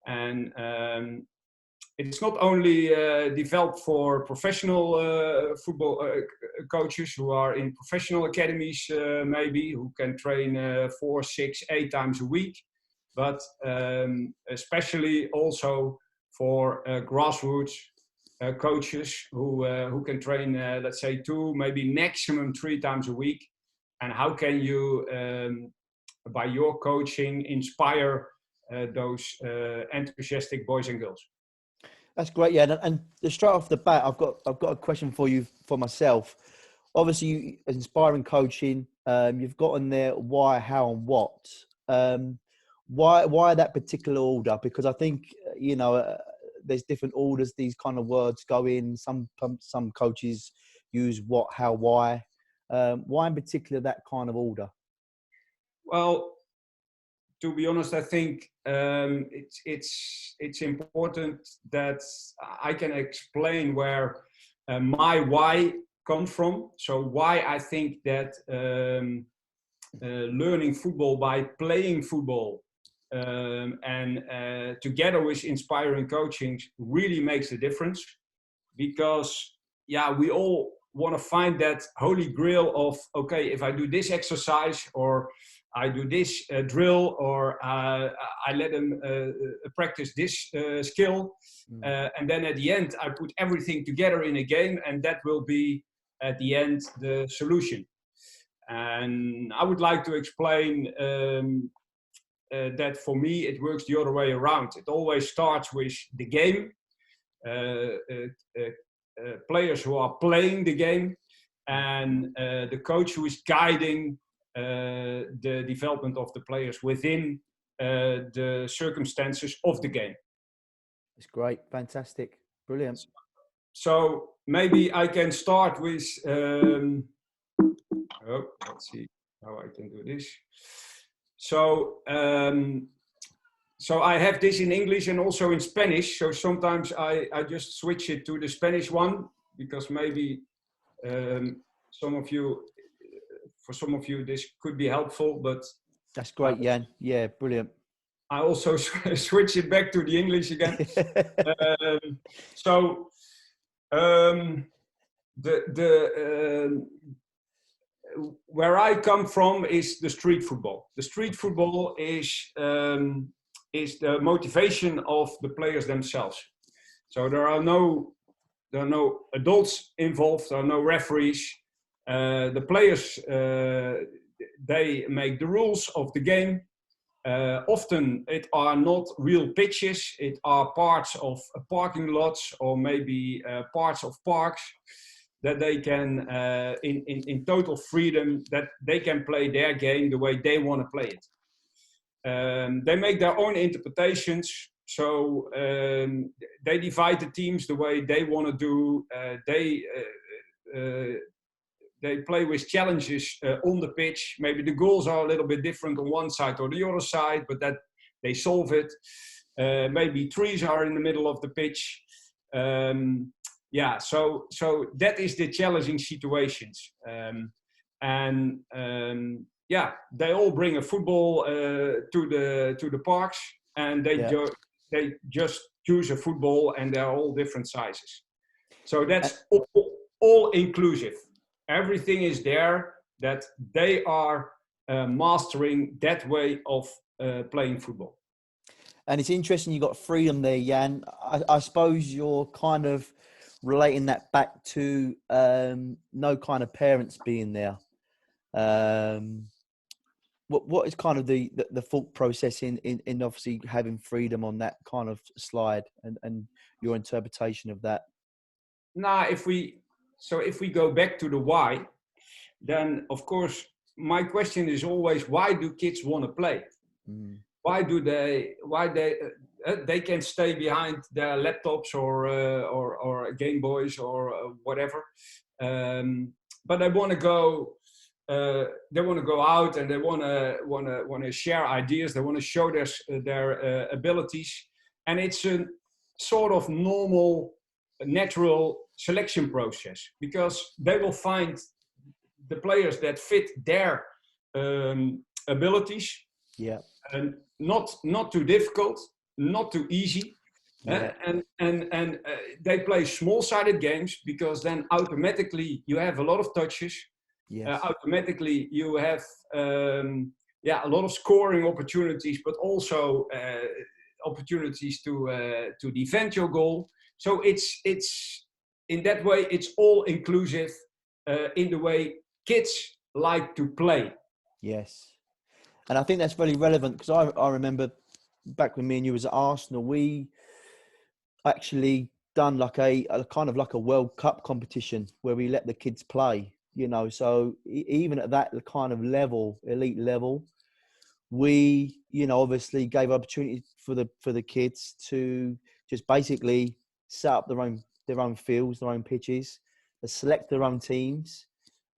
And it's not only developed for professional football coaches who are in professional academies, maybe, who can train 4, 6, 8 times a week, but especially also for grassroots coaches who can train, let's say, 2, maybe maximum 3 times a week. And how can you, by your coaching, inspire those enthusiastic boys and girls? That's great, yeah. And straight off the bat, I've got a question for you for myself. Obviously, you inspiring coaching. You've got in there why, how, and what. Why that particular order? Because I think there's different orders these kind of words go in. Some coaches use what, how, why. Why in particular that kind of order? Well, to be honest, I think it's important that I can explain where my why comes from. So why I think that learning football by playing football and together with inspiring coaching really makes a difference, because we all want to find that holy grail of, okay, if I do this exercise, or I do this drill, or I let them practice this skill, and then at the end I put everything together in a game, and that will be at the end the solution. And I would like to explain that for me it works the other way around. It always starts with the game, players who are playing the game, and the coach who is guiding the development of the players within the circumstances of the game. It's great, fantastic, brilliant. So maybe I can start with, let's see how I can do this. So I have this in English and also in Spanish. So sometimes I just switch it to the Spanish one, because maybe for some of you this could be helpful, but that's great, Jan. Yeah, brilliant. I also switch it back to the English again. Where I come from is the street football. The street football is the motivation of the players themselves. So there are no adults involved, there are no referees. The players, they make the rules of the game. Often it are not real pitches, it are parts of parking lots, or maybe parts of parks that they can, in total freedom, that they can play their game the way they want to play it. They make their own interpretations, so they divide the teams the way they want to do. They play with challenges on the pitch. Maybe the goals are a little bit different on one side or the other side, but that they solve it. Maybe trees are in the middle of the pitch. So that is the challenging situations. They all bring a football to the parks, and they just choose a football, and they're all different sizes. So that's all inclusive. Everything is there, that they are mastering that way of playing football. And it's interesting you got freedom there, Jan. I suppose you're kind of relating that back to no kind of parents being there. What is kind of the thought process in obviously having freedom on that kind of slide, and your interpretation of that? If we go back to the why, then of course my question is always, why do kids want to play? Why they can stay behind their laptops or Game Boys or whatever, but they want to go. They want to go out, and they want to share ideas. They want to show their abilities, and it's a sort of normal, natural selection process, because they will find the players that fit their abilities. Yeah. And not too difficult, not too easy. Yeah. And they play small-sided games because then automatically you have a lot of touches. Yes. Automatically you have a lot of scoring opportunities, but also opportunities to defend your goal. So it's in that way it's all inclusive in the way kids like to play. Yes. And I think that's very relevant because I remember back when me and you was at Arsenal, we actually done like a kind of like a World Cup competition where we let the kids play, you know. So even at that kind of level, elite level, we, you know, obviously gave opportunity for the kids to just basically set up their own fields, their own pitches, select their own teams,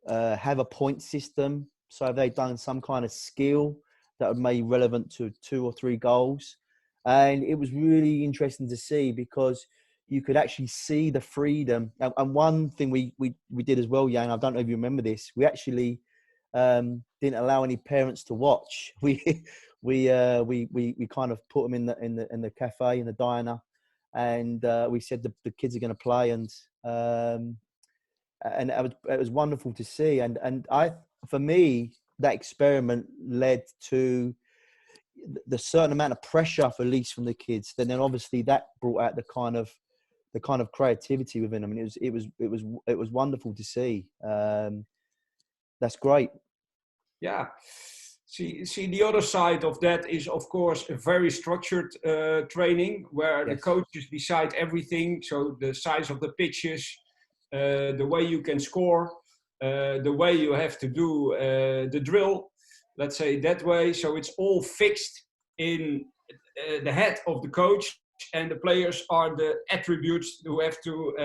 have a point system. So they've done some kind of skill that would be relevant to 2 or 3 goals. And it was really interesting to see because you could actually see the freedom. And one thing we did as well, Jan, I don't know if you remember this, we actually didn't allow any parents to watch. We kind of put them in the cafe, in the diner, and we said the kids are going to play, and it was wonderful to see. And for me, that experiment led to the certain amount of pressure for release from the kids. Then obviously that brought out the kind of creativity within them, and it was wonderful to see. That's great. Yeah. See, the other side of that is, of course, a very structured training where the coaches decide everything. So the size of the pitches, the way you can score, the way you have to do the drill, let's say that way. So it's all fixed in the head of the coach, and the players are the attributes who have to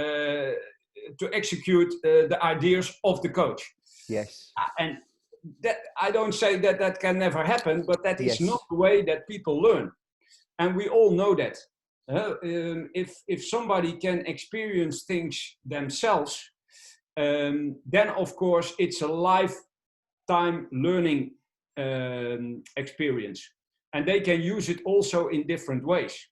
execute the ideas of the coach. Yes. And that, I don't say that can never happen, but that is Yes. not the way that people learn. And we all know that. If somebody can experience things themselves, then of course it's a lifetime learning experience. And they can use it also in different ways.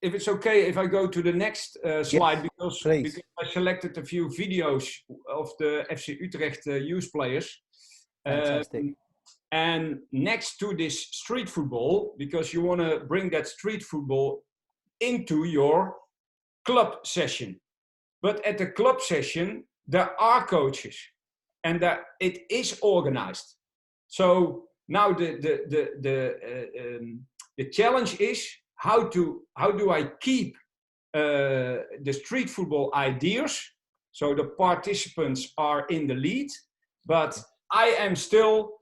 If it's okay, if I go to the next slide, because I selected a few videos of the FC Utrecht youth players. Fantastic. And next to this street football, because you want to bring that street football into your club session. But at the club session, there are coaches, and that it is organized. So now the challenge is how do I keep the street football ideas, so the participants are in the lead, but I am still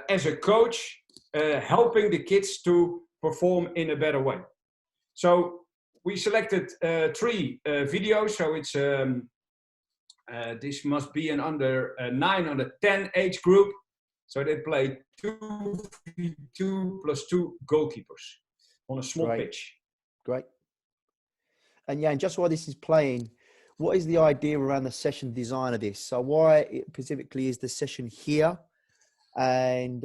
as a coach helping the kids to perform in a better way. So we selected 3 videos. So it's this must be an under 9, under 10 age group. So they play 2v2 plus 2 goalkeepers on a small pitch. Great. And yeah, and just while this is playing, what is the idea around the session design of this? So why specifically is the session here? And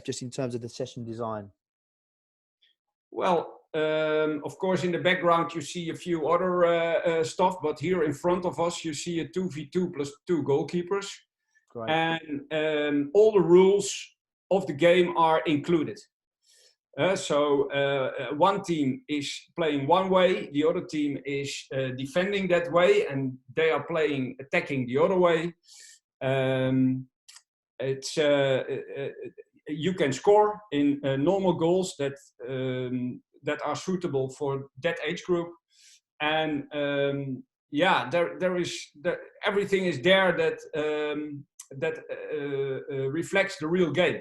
just in terms of the session design. Well, of course, in the background, you see a few other stuff, but here in front of us, you see a 2v2 plus 2 goalkeepers. Great. And all the rules of the game are included. So one team is playing one way, the other team is defending that way, and they are attacking the other way. You can score in normal goals that are suitable for that age group, and there is everything is there that reflects the real game,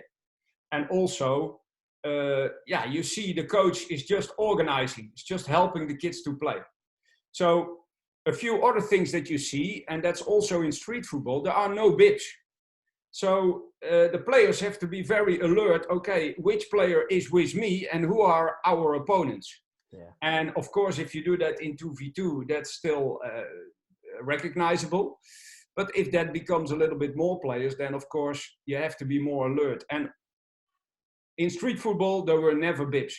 and also. You see the coach is just organizing, it's just helping the kids to play. So a few other things that you see, and that's also in street football, there are no bibs. So the players have to be very alert, okay, which player is with me and who are our opponents. Yeah. And of course, if you do that in 2v2, that's still recognizable. But if that becomes a little bit more players, then of course you have to be more alert. And in street football, there were never bibs.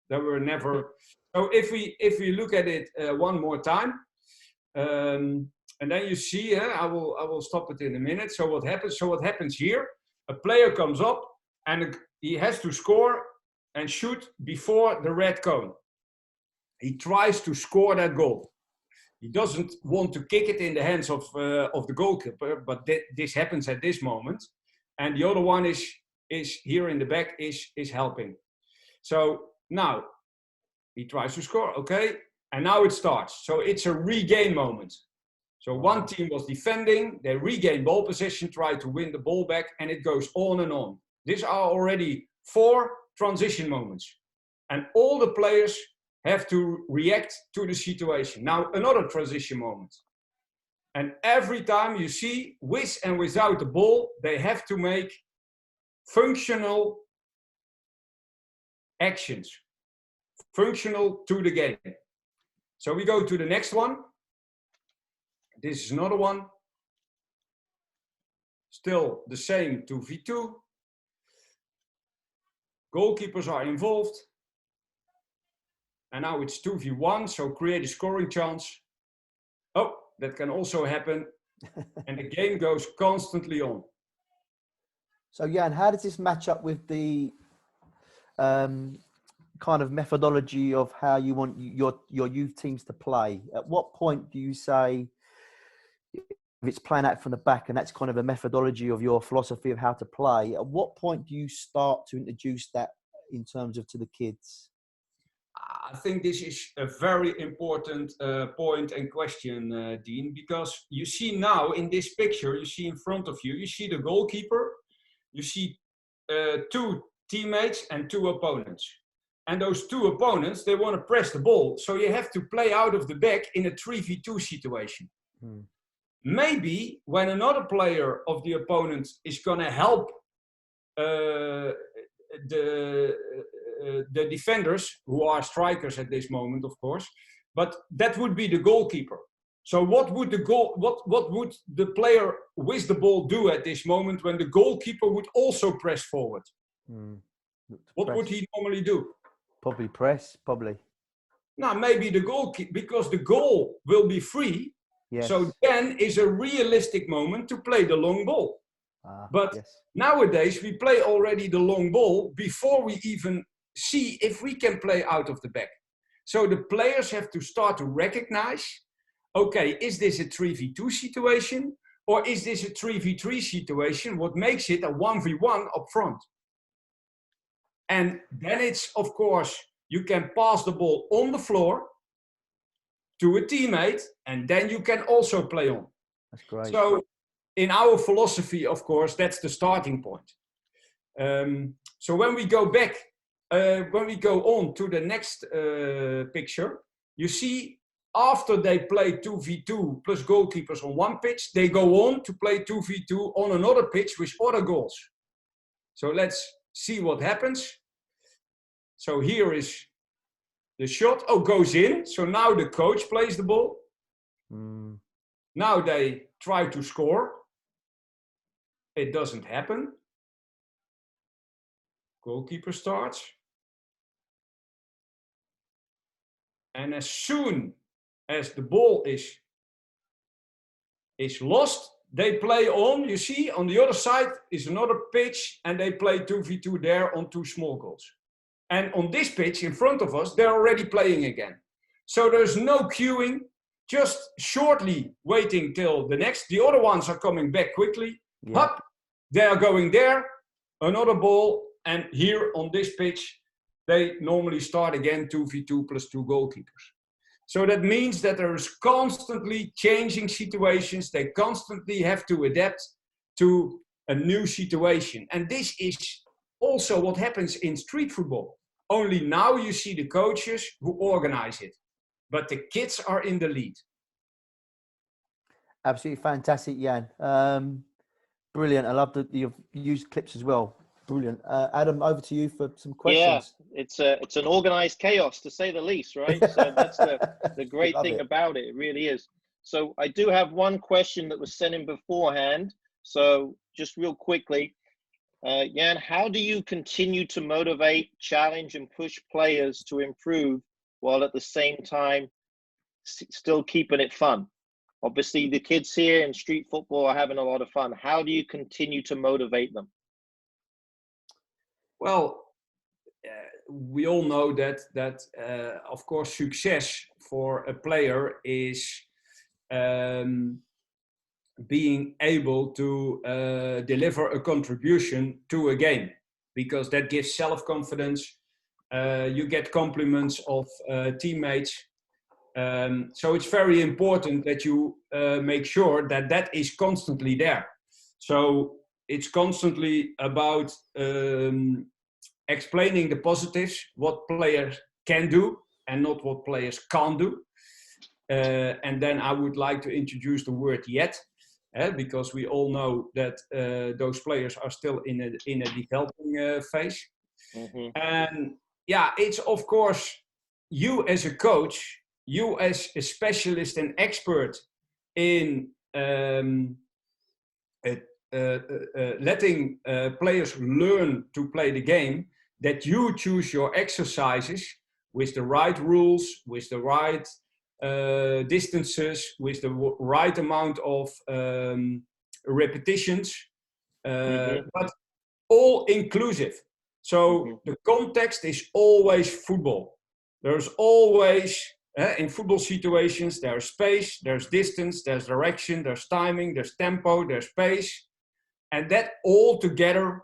There were never. So if we look at it one more time, and then you see, I will stop it in a minute. So what happens? So what happens here? A player comes up and he has to score and shoot before the red cone. He tries to score that goal. He doesn't want to kick it in the hands of the goalkeeper, but this happens at this moment. And the other one is here in the back is helping. So now he tries to score, okay? And now it starts. So it's a regain moment. So one team was defending, they regain ball possession, try to win the ball back, and it goes on and on. These are already 4 transition moments. And all the players have to react to the situation. Now, another transition moment. And every time you see, with and without the ball, they have to make functional actions, functional to the game. So we go to the next one. This is another one. Still the same 2v2. Goalkeepers are involved. And now it's 2v1, so create a scoring chance. Oh, that can also happen. And the game goes constantly on. So, Jan, how does this match up with the kind of methodology of how you want your youth teams to play? At what point do you say, if it's playing out from the back and that's kind of a methodology of your philosophy of how to play, at what point do you start to introduce that in terms of to the kids? I think this is a very important point and question, Dean, because you see now in this picture, you see in front of you, you see the goalkeeper, you see 2 teammates and 2 opponents. And those 2 opponents, they want to press the ball. So you have to play out of the back in a 3v2 situation. Maybe when another player of the opponent is going to help the defenders, who are strikers at this moment, of course, but that would be the goalkeeper. So what would the player with the ball do at this moment when the goalkeeper would also press forward? What would he normally do? Probably press, probably. Now, maybe the goalkeeper, because the goal will be free. Yes. So then is a realistic moment to play the long ball. But nowadays we play already the long ball before we even see if we can play out of the back. So the players have to start to recognize, okay, is this a 3v2 situation or is this a 3v3 situation? What makes it a 1v1 up front? And then it's, of course, you can pass the ball on the floor to a teammate and then you can also play on. That's great. So in our philosophy, of course, that's the starting point. So when we go back, when we go on to the next picture, you see after they play 2v2 plus goalkeepers on one pitch, they go on to play 2v2 on another pitch with other goals. So let's see what happens. So here is the shot. Oh, goes in. So now the coach plays the ball. Now they try to score. It doesn't happen. Goalkeeper starts. And as soon as the ball is lost, they play on. You see, on the other side is another pitch, and they play 2v2 there on 2 small goals. And on this pitch in front of us, they're already playing again. So there's no queuing, just shortly waiting till the next. The other ones are coming back quickly. Yeah. Up, they are going there, another ball, and here on this pitch, they normally start again 2v2 plus 2 goalkeepers. So that means that there is constantly changing situations. They constantly have to adapt to a new situation. And this is also what happens in street football. Only now you see the coaches who organize it. But the kids are in the lead. Absolutely fantastic, Jan. Brilliant. I love that you've used clips as well. Brilliant. Adam, over to you for some questions. Yeah, it's an organized chaos, to say the least, right? So that's the great thing about it. It really is. So I do have one question that was sent in beforehand. So just real quickly, Jan, how do you continue to motivate, challenge, and push players to improve while at the same time still keeping it fun? Obviously, the kids here in street football are having a lot of fun. How do you continue to motivate them? Well, we all know that of course success for a player is being able to deliver a contribution to a game, because that gives self-confidence. You get compliments of teammates. So it's very important that you make sure that that is constantly there. So it's constantly about explaining the positives, what players can do and not what players can't do. And then I would like to introduce the word yet, because we all know that those players are still in a developing phase. Mm-hmm. And yeah, it's of course you as a coach, you as a specialist and expert in letting players learn to play the game, that you choose your exercises with the right rules, with the right distances, with the right amount of repetitions, but all inclusive. So the context is always football. There's always, in football situations, there's space, there's distance, there's direction, there's timing, there's tempo, there's pace. And that all together,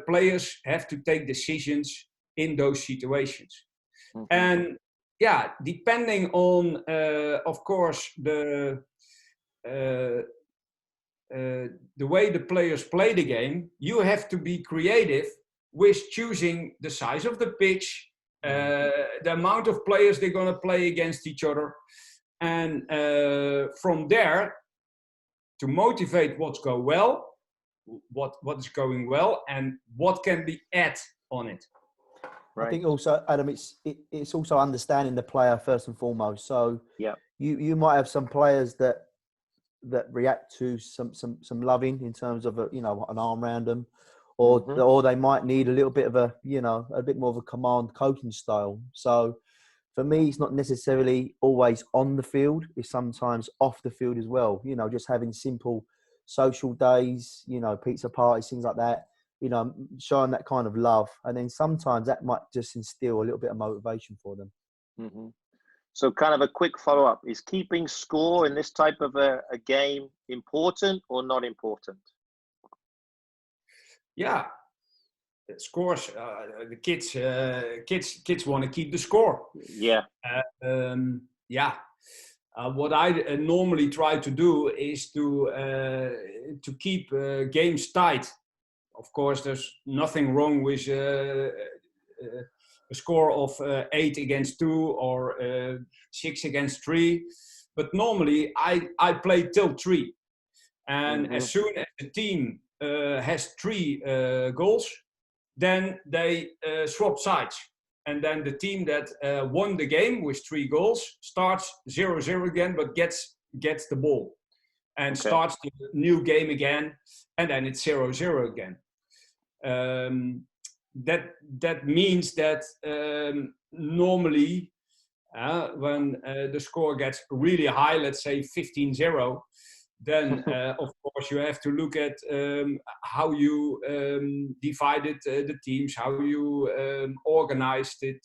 players have to take decisions in those situations. And yeah, depending on, of course, the way the players play the game, you have to be creative with choosing the size of the pitch, the amount of players they're going to play against each other. And from there, to motivate what's going well, what is going well, and what can be added on it. Right. I think also, Adam, it's also understanding the player first and foremost. So yeah, you might have some players that react to some loving in terms of an arm around them, or they might need a little bit of a bit more of a command coaching style. So for me, it's not necessarily always on the field; it's sometimes off the field as well. Just having simple social days, pizza parties, things like that. Showing that kind of love, and then sometimes that might just instill a little bit of motivation for them. Mm-hmm. So kind of a quick follow-up, is keeping score in this type of a game important or not important? Yeah, scores, the kids want to keep the score. Yeah. What I normally try to do is to keep games tight. Of course, there's nothing wrong with a score of 8-2 or 6-3. But normally, I play till 3. And as soon as the team has 3 goals, then they swap sides. And then the team that won the game with 3 goals starts 0-0 again, but gets the ball. And starts the new game again, and then it's 0-0 again. That means that normally when the score gets really high, let's say 15-0, then of course you have to look at how you divided the teams, how you organized it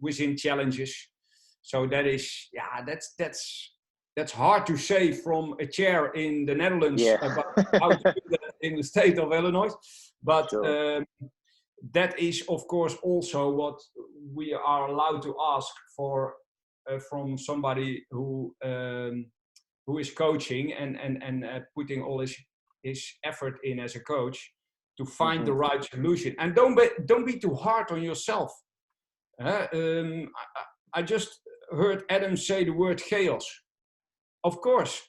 within challenges. So that is, that's hard to say from a chair in the Netherlands about how to do that in the state of Illinois. But that is, of course, also what we are allowed to ask for from somebody who is coaching and putting all his effort in as a coach to find the right solution. And don't be too hard on yourself. I just heard Adam say the word chaos. Of course,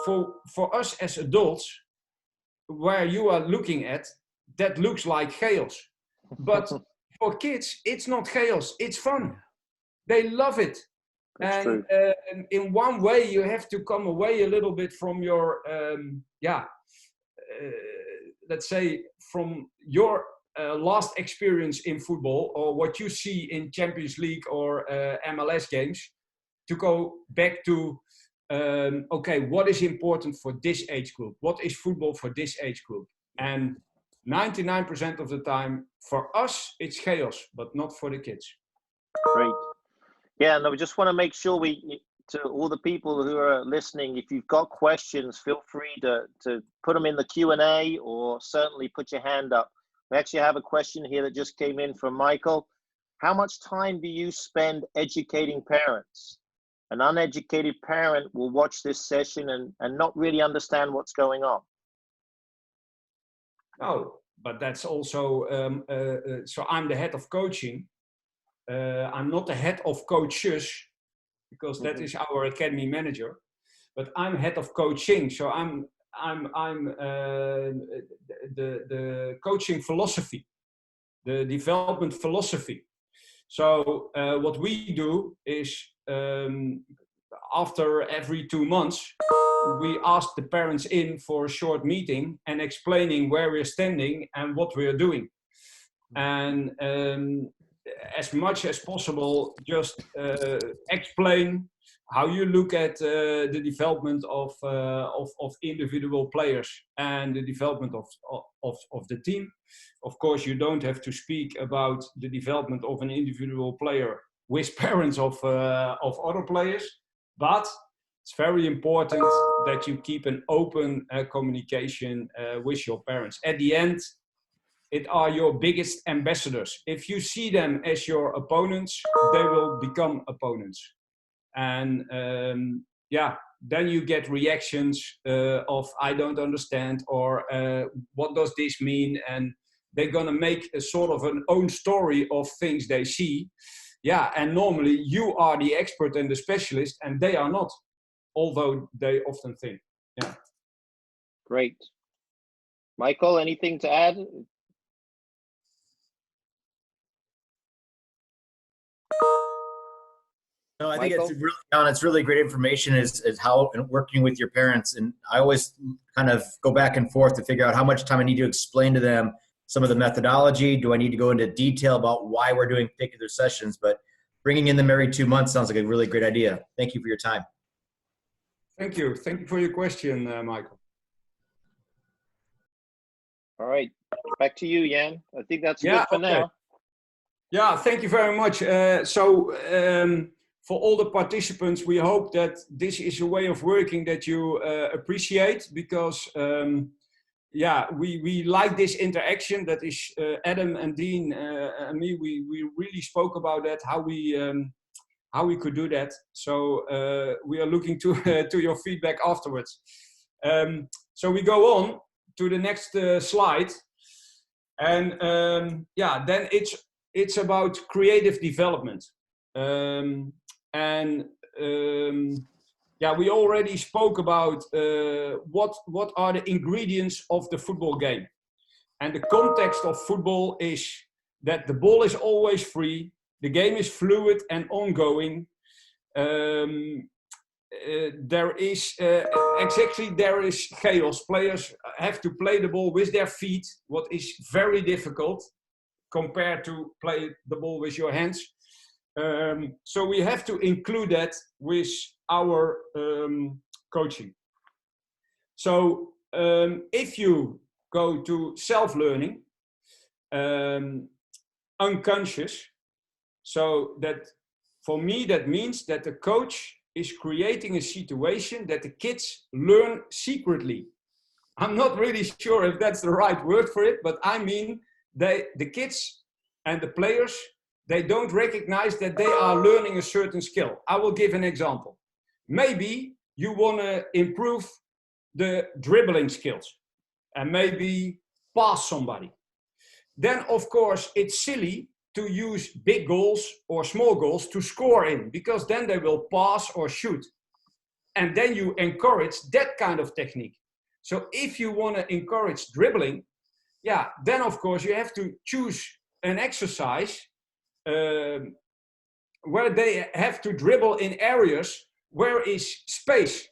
for us as adults, where you are looking at, that looks like chaos. But for kids, it's not chaos, it's fun. They love it. That's true. in one way, you have to come away a little bit from your, let's say, from your last experience in football or what you see in Champions League or MLS games, to go back to, okay, what is important for this age group? What is football for this age group? And 99% of the time, for us, it's chaos, but not for the kids. Great. Yeah, and I just want to make sure to all the people who are listening, if you've got questions, feel free to put them in the Q&A or certainly put your hand up. We actually have a question here that just came in from Michael. How much time do you spend educating parents? An uneducated parent will watch this session and not really understand what's going on. Oh, but that's also, so I'm the head of coaching. I'm not the head of coaches, because that is our academy manager, but I'm head of coaching. So I'm the coaching philosophy, the development philosophy. So what we do is after every 2 months, we ask the parents in for a short meeting and explaining where we're standing and what we're doing. And as much as possible, just explain how you look at the development of individual players and the development of the team. Of course, you don't have to speak about the development of an individual player with parents of other players, but it's very important that you keep an open communication with your parents. At the end, it are your biggest ambassadors. If you see them as your opponents, they will become opponents. And then you get reactions of I don't understand, or what does this mean? And they're gonna make a sort of an own story of things they see. Yeah, and normally you are the expert and the specialist, and they are not, although they often think. Yeah. Great. Michael, anything to add? No, I think it's really great information is how working with your parents. And I always kind of go back and forth to figure out how much time I need to explain to them some of the methodology. Do I need to go into detail about why we're doing particular sessions? But bringing in them every 2 months sounds like a really great idea. Thank you for your time. Thank you. Thank you for your question, Michael. All right, back to you, Jan. I think that's good for now. Yeah, thank you very much. For all the participants, we hope that this is a way of working that you appreciate, because we like this interaction. That is Adam and Dean and me. We really spoke about that, how we could do that. So we are looking to your feedback afterwards. So we go on to the next slide, and then it's about creative development. We already spoke about what are the ingredients of the football game. And the context of football is that the ball is always free, the game is fluid and ongoing. There is chaos. Players have to play the ball with their feet, what is very difficult compared to play the ball with your hands. So we have to include that with our coaching. So if you go to self-learning, unconscious, so that for me that means that the coach is creating a situation that the kids learn secretly. I'm not really sure if that's the right word for it, but I mean the kids and the players, they don't recognize that they are learning a certain skill. I will give an example. Maybe you want to improve the dribbling skills and maybe pass somebody. Then, of course, it's silly to use big goals or small goals to score in, because then they will pass or shoot. And then you encourage that kind of technique. So if you want to encourage dribbling, then of course you have to choose an exercise where they have to dribble in areas where is space.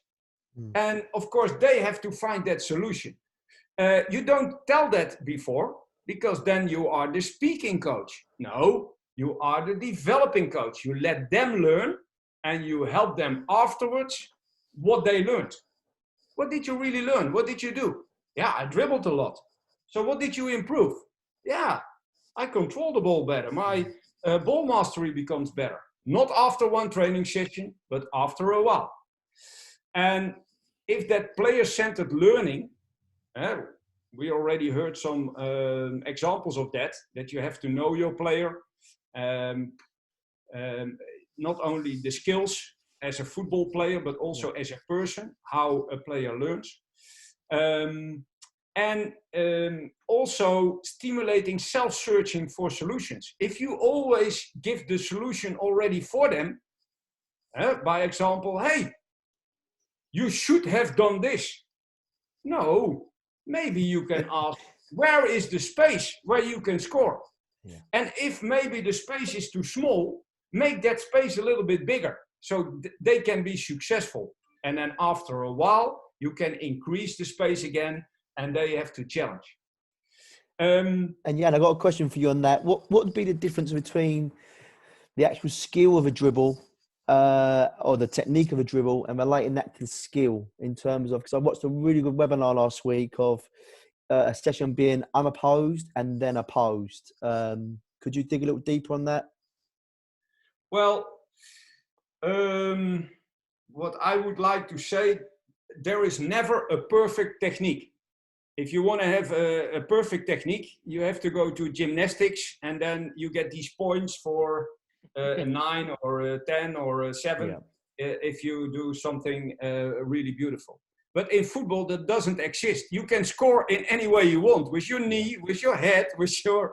And of course, they have to find that solution. You don't tell that before, because then you are the speaking coach. No, you are the developing coach. You let them learn and you help them afterwards what they learned. What did you really learn? What did you do? Yeah, I dribbled a lot. So what did you improve? Yeah, I control the ball better. My ball mastery becomes better. Not after one training session, but after a while. And if that player-centered learning, we already heard some examples of that you have to know your player, not only the skills as a football player, but also as a person, how a player learns. And also stimulating self-searching for solutions. If you always give the solution already for them, by example, hey, you should have done this. No, maybe you can ask, where is the space where you can score? Yeah. And if maybe the space is too small, make that space a little bit bigger so they can be successful. And then after a while, you can increase the space again and they have to challenge. And Jan, I got a question for you on that. What would be the difference between the actual skill of a dribble or the technique of a dribble and relating that to skill in terms of, because I watched a really good webinar last week of a session being unopposed and then opposed. Could you dig a little deeper on that? Well, what I would like to say, there is never a perfect technique. If you want to have a perfect technique, you have to go to gymnastics and then you get these points for a 9 or a 10 or a 7 if you do something really beautiful. But in football, that doesn't exist. You can score in any way you want, with your knee, with your head, with your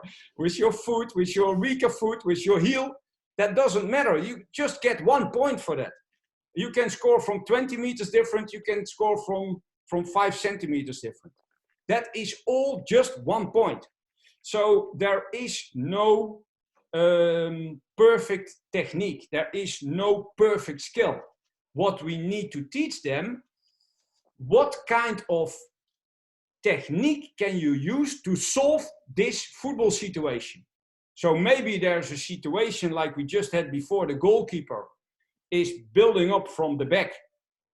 foot, with your weaker foot, with your heel. That doesn't matter. You just get 1 point for that. You can score from 20 meters different. You can score from 5 centimeters different. That is all just 1 point. So there is no perfect technique. There is no perfect skill. What we need to teach them, what kind of technique can you use to solve this football situation? So maybe there's a situation like we just had before, the goalkeeper is building up from the back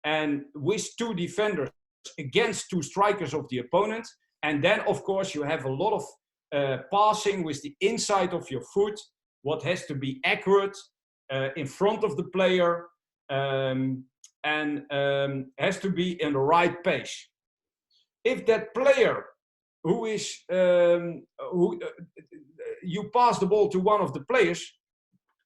and with 2 defenders against 2 strikers of the opponent. And then, of course, you have a lot of passing with the inside of your foot, what has to be accurate in front of the player and has to be in the right pace. If that player who is, you pass the ball to one of the players,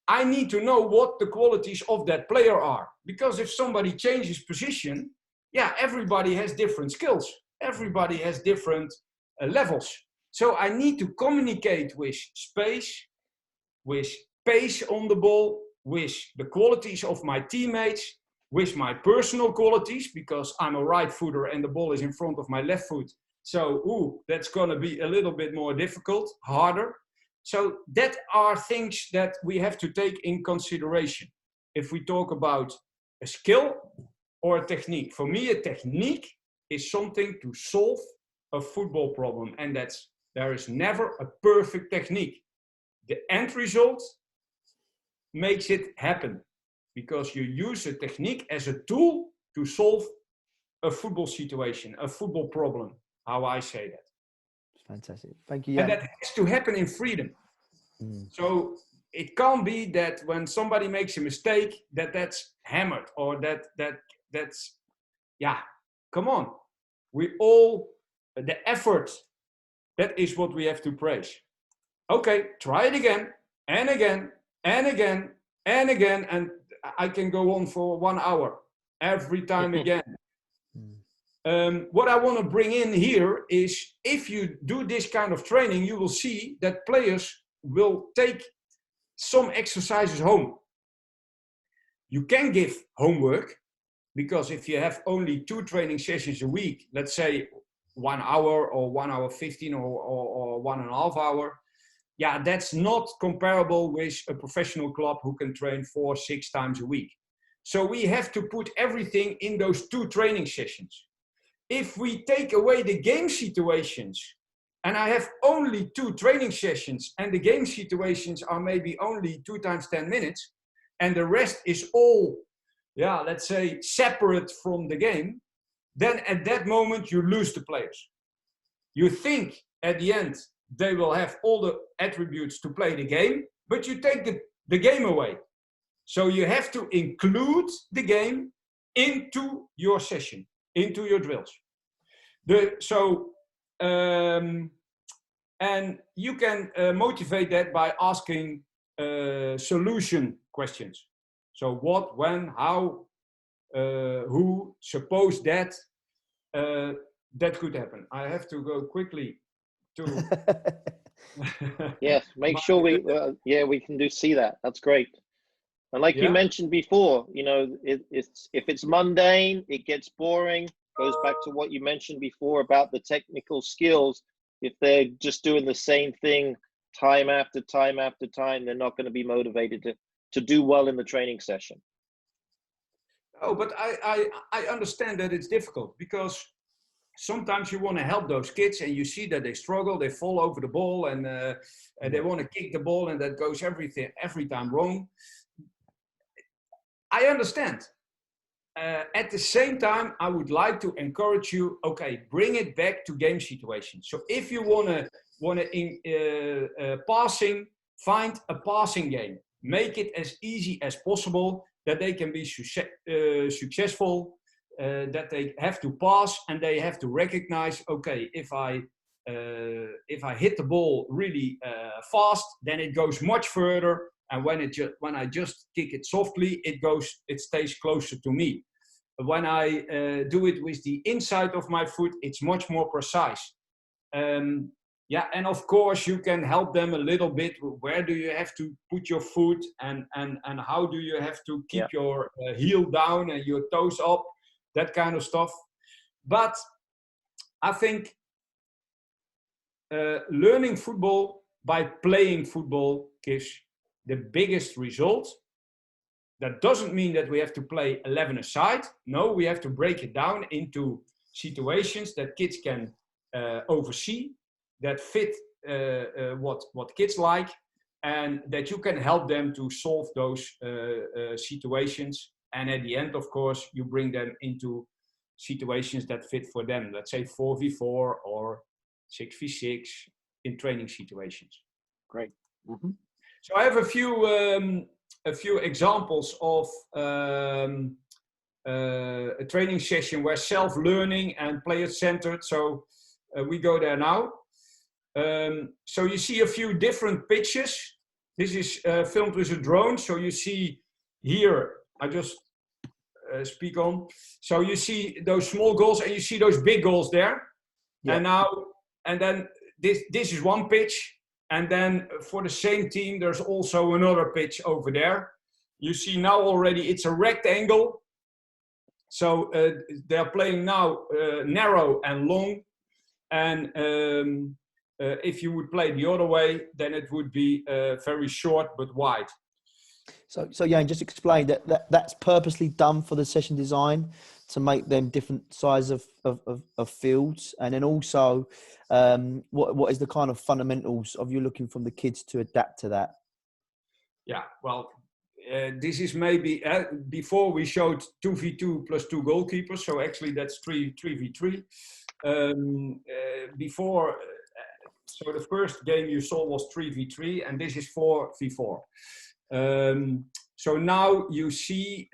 I need to know what the qualities of that player are. Because if somebody changes position, yeah, everybody has different skills. Everybody has different levels. So I need to communicate with space, with pace on the ball, with the qualities of my teammates, with my personal qualities, because I'm a right footer and the ball is in front of my left foot. So, that's going to be a little bit more difficult, harder. So that are things that we have to take in consideration if we talk about a skill or a technique. For me, a technique is something to solve a football problem, and there is never a perfect technique. The end result makes it happen because you use a technique as a tool to solve a football situation, a football problem, how I say that. Fantastic. Thank you. Yeah. And that has to happen in freedom. So it can't be that when somebody makes a mistake, that's hammered or that's, yeah, come on. The effort, that is what we have to praise. Okay, try it again and again and again and again. And I can go on for 1 hour every time again. What I want to bring in here is if you do this kind of training, you will see that players will take some exercises home. You can give homework because if you have only 2 training sessions a week, let's say 1 hour or 1 hour 15 or 1.5 hours, yeah, that's not comparable with a professional club who can train 4-6 times a week. So we have to put everything in those 2 training sessions. If we take away the game situations, and I have only 2 training sessions, and the game situations are maybe only 2 times 10 minutes, and the rest is all, yeah, let's say, separate from the game, then at that moment you lose the players. You think at the end they will have all the attributes to play the game, but you take the game away. So you have to include the game into your session, into your drills. And you can motivate that by asking solution questions. So what, when, how, who, suppose that, that could happen. I have to go quickly to... Yes, make sure we can see that. That's great. And like you mentioned before, you know, it's if it's mundane, it gets boring. Goes back to what you mentioned before about the technical skills. If they're just doing the same thing time after time after time, they're not going to be motivated to do well in the training session. Oh, but I understand that it's difficult, because sometimes you want to help those kids and you see that they struggle, they fall over the ball, and they want to kick the ball, and that goes every time wrong. I understand. At the same time, I would like to encourage you, okay, bring it back to game situations. So if you want to passing, find a passing game. Make it as easy as possible that they can be successful, that they have to pass, and they have to recognize, okay, if I hit the ball really fast, then it goes much further. And when I just kick it softly, it stays closer to me. When I do it with the inside of my foot, it's much more precise. Yeah, and of course you can help them a little bit. Where do you have to put your foot, and how do you have to keep your heel down and your toes up, that kind of stuff. But I think learning football by playing football gives the biggest result. That doesn't mean that we have to play 11 aside. No, we have to break it down into situations that kids can oversee, that fit what kids like, and that you can help them to solve those situations. And at the end, of course, you bring them into situations that fit for them. Let's say 4v4 or 6v6 in training situations. Great. Mm-hmm. So I have a few examples of a training session where self-learning and player-centered. So we go there now. So you see a few different pitches. This is filmed with a drone. So you see here, I just speak on. So you see those small goals and you see those big goals there. Yeah. And then this is one pitch. And then for the same team, there's also another pitch over there. You see now already it's a rectangle. So they're playing now narrow and long. And if you would play the other way, then it would be very short but wide. So Jan, just explain that's purposely done for the session design to make them different size of fields, and then also what is the kind of fundamentals of you looking from the kids to adapt to that? Yeah, well, this is maybe before we showed 2v2 plus 2 goalkeepers, so actually that's 3v3. Before, so the first game you saw was 3v3, and this is 4v4. So now you see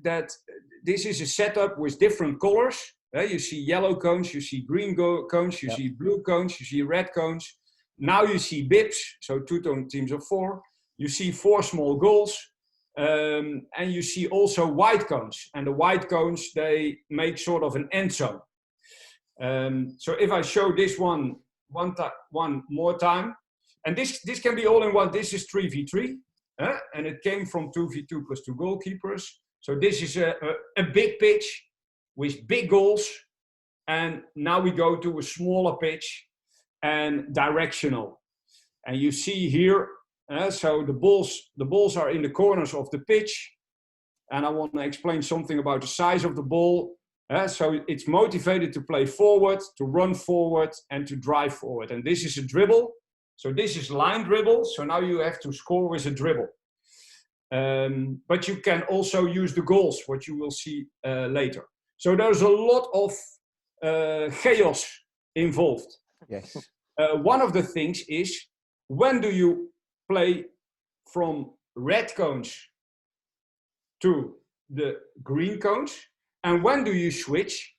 that this is a setup with different colors. You see yellow cones, you see green cones, you see blue cones, you see red cones. Now you see bibs, so two-tone teams of 4. You see 4 small goals, and you see also white cones. And the white cones, they make sort of an end zone. So if I show this one more time, and this can be all in one. This is 3v3. And it came from 2v2 plus 2 goalkeepers. So this is a big pitch with big goals. And now we go to a smaller pitch and directional. And you see here, so the balls are in the corners of the pitch. And I want to explain something about the size of the ball. So it's motivated to play forward, to run forward, and to drive forward. And this is a dribble. So this is line dribble. So now you have to score with a dribble. But you can also use the goals, what you will see later. So there's a lot of chaos involved. Yes. One of the things is, when do you play from red cones to the green cones? And when do you switch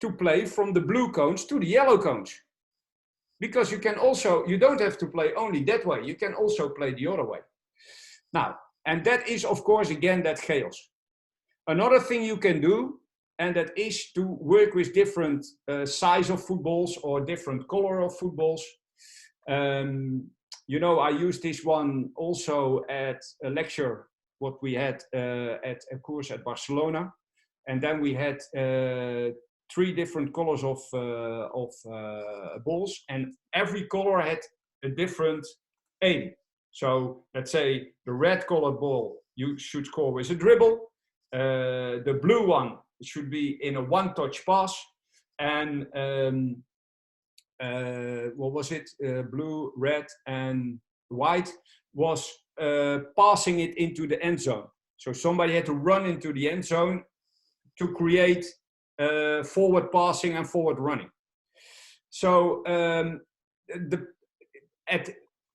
to play from the blue cones to the yellow cones? Because you can also, you don't have to play only that way. You can also play the other way. Now, and that is, of course, again, that chaos. Another thing you can do, and that is to work with different size of footballs or different color of footballs. You know, I used this one also at a lecture, what we had at a course at Barcelona. And then we had 3 different colors of balls, and every color had a different aim. So let's say the red colored ball, you should score with a dribble. The blue one should be in a one-touch pass. And what was it? Blue, red, and white was passing it into the end zone. So somebody had to run into the end zone to create forward passing and forward running. So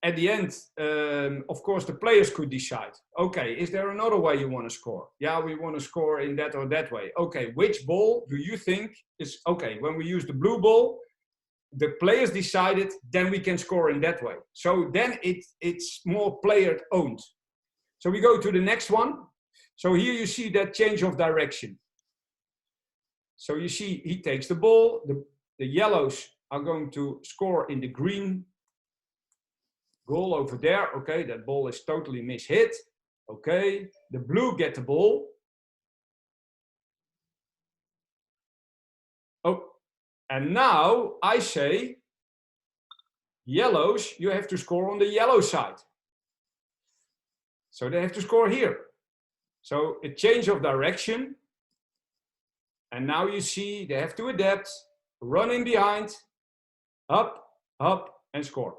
at the end, of course, the players could decide, okay, is there another way you want to score? Yeah, we want to score in that or that way. Okay, which ball do you think is, okay, when we use the blue ball, the players decided, then we can score in that way. So then it's more player owned. So we go to the next one. So here you see that change of direction. So you see he takes the ball, the yellows are going to score in the green goal over there. Okay, that ball is totally mishit. Okay, the blue get the ball. Oh, and now I say, yellows, you have to score on the yellow side. So they have to score here. So a change of direction. And now you see they have to adapt, running behind, up, and score.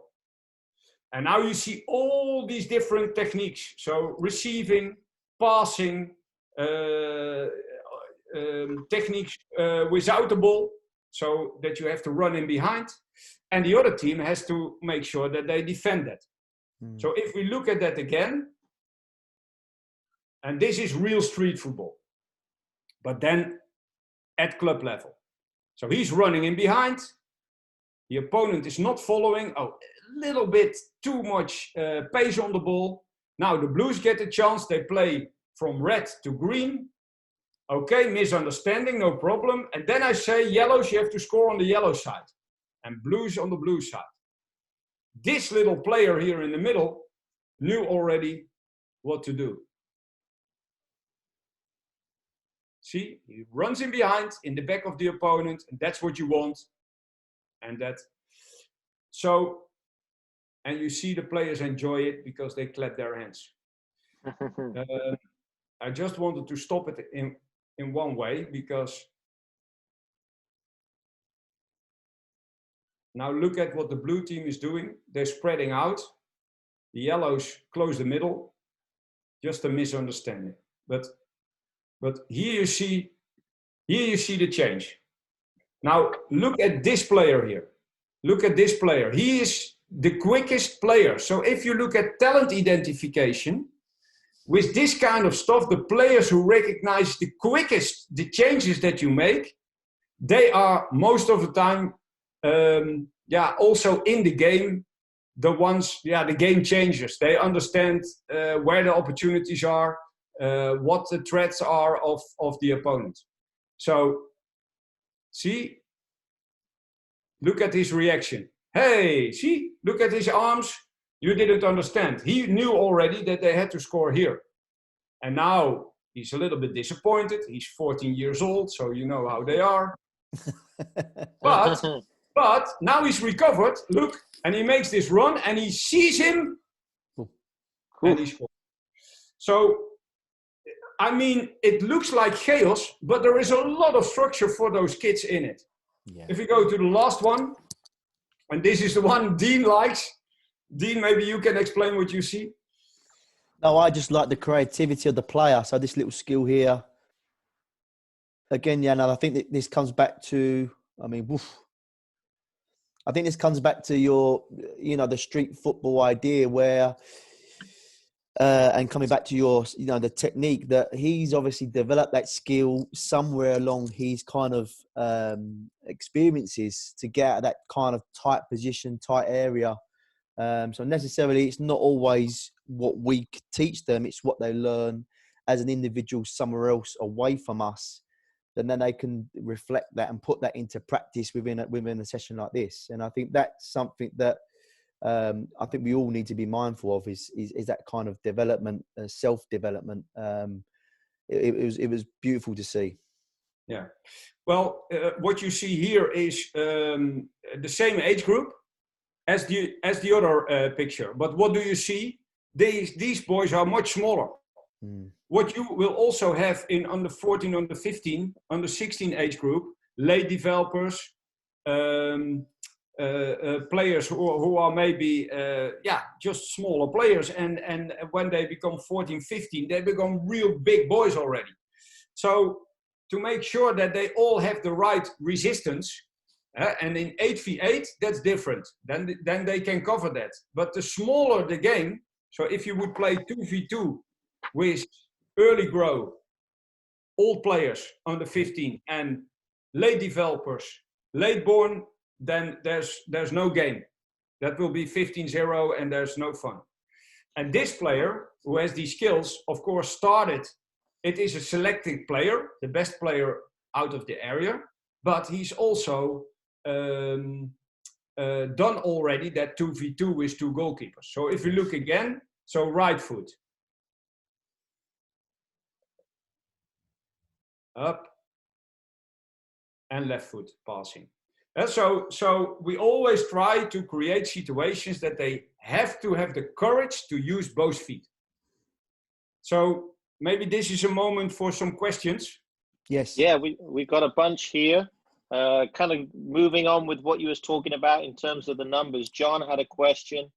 And now you see all these different techniques. So receiving, passing, techniques without the ball, so that you have to run in behind. And the other team has to make sure that they defend that. So if we look at that again, and this is real street football, but then at club level. So he's running in behind. The opponent is not following. Oh, a little bit too much pace on the ball. Now the Blues get a chance. They play from red to green. Okay, misunderstanding, no problem. And then I say, yellows, you have to score on the yellow side. And Blues on the blue side. This little player here in the middle knew already what to do. See, he runs in behind, in the back of the opponent, and that's what you want. And that, so, and you see the players enjoy it because they clap their hands. I just wanted to stop it in one way, because now look at what the blue team is doing. They're spreading out. The yellows close the middle. Just a misunderstanding. But here you see the change. Now look at this player here. Look at this player. He is the quickest player. So if you look at talent identification, with this kind of stuff, the players who recognize the quickest the changes that you make, they are most of the time, also in the game, the ones, the game changers. They understand where the opportunities are, what the threats are of the opponent. So, see, look at his reaction. Hey, see, look at his arms. You didn't understand. He knew already that they had to score here. And now he's a little bit disappointed. He's 14 years old, so you know how they are. But now he's recovered. Look, And he makes this run, and he sees him, and he scores. So, I mean, it looks like chaos, but there is a lot of structure for those kids in it. Yeah. If we go to the last one, and this is the one Dean likes. Dean, maybe you can explain what you see. No, I just like the creativity of the player. So this little skill here. Again, yeah, no, I think that this comes back to, I mean, woof. I think this comes back to your, the street football idea where, and coming back to your, the technique that he's obviously developed that skill somewhere along his kind of experiences to get out of that kind of tight position, tight area. So necessarily it's not always what we teach them, it's what they learn as an individual somewhere else away from us. And then they can reflect that and put that into practice within a session like this. And I think that's something that I think we all need to be mindful of is that kind of development, self-development. It was beautiful to see. Yeah. Well, what you see here is the same age group as the other picture. But what do you see? These boys are much smaller. Mm. What you will also have in under 14, under 15, under 16 age group, late developers, players who are maybe just smaller players, and when they become 14, 15, they become real big boys already. So to make sure that they all have the right resistance, and in 8v8 that's different. Then they can cover that. But the smaller the game, so if you would play 2v2 with early grow, old players under 15 and late developers, late born, then there's no game. That will be 15-0 and there's no fun. And this player who has these skills, of course, it is a selected player, the best player out of the area, but he's also done already that 2v2 with 2 goalkeepers. So if we look again, so right foot, up, and left foot passing. So we always try to create situations that they have to have the courage to use both feet. So maybe this is a moment for some questions. Yes. Yeah, we got a bunch here. Kind of moving on with what you was talking about in terms of the numbers. John had a question.